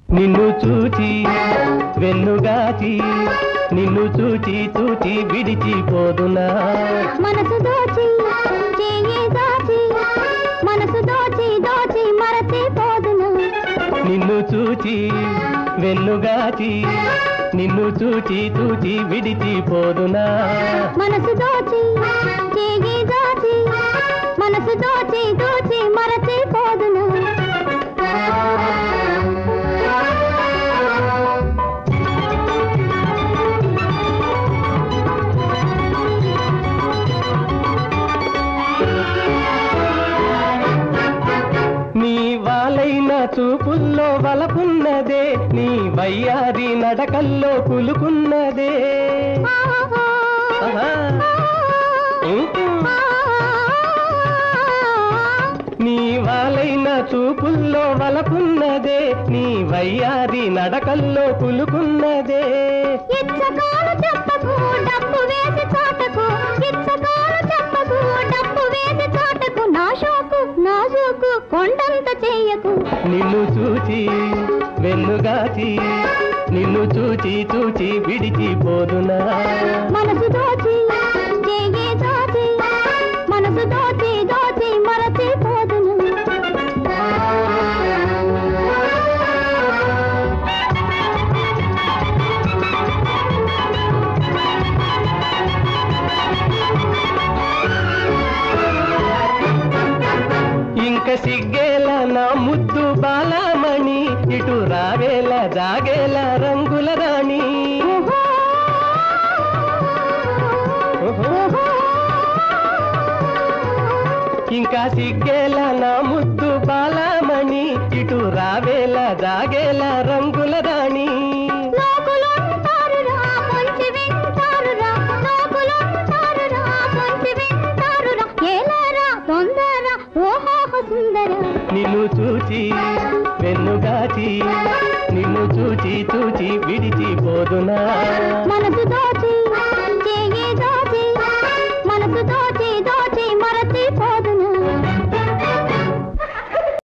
నిన్ను చూచి వెన్నుగాచి నిన్ను చూచి చూచి విడిచిపోదునా మనసు దోచి చేయి దాచి మనసు దోచి దోచి మరచిపోదునా నిన్ను చూచి వెన్నుగాచి నిన్ను చూచి చూచి విడిచిపోదునా మనసు దోచి చేయి దాచి మనసు దోచి దోచి మరచిపోదునా చూపుల్లో వలపున్నదే నీ వయ్యారి నడకల్లో కులుకున్నదే నీ వాలైన చూపుల్లో వలపున్నదే నీ వయ్యారి నడకల్లో కులుకున్నదే ఇచ్చకాలు చెప్పకు డబ్బు వేసి చోటకు ఇచ్చకాలు చెప్పకు డబ్బు వేసి చోటకు నా షోకు నా షోకు కొండంత చెయ్యకు నిన్ను చూచి వెన్నుగాచి నిన్ను చూచి చూచి విడిచిపోదునా మనసు దోచి చేయి దాచి మనసు దోచి దోచి మరచిపోదును ఇంక సిగ్గేల నా ముద్దు బాలమణి ఇటు రావేల జాగేల రంగుల రాణి ఇంకా సిగ్గేల నా ముద్దు బాలమణి ఇటు రావేల జాగేల రంగుల రాణి నిన్ను చూచి వెన్నుగాచి నిన్ను చూచి చూచి విడిచిపోదునా మనసు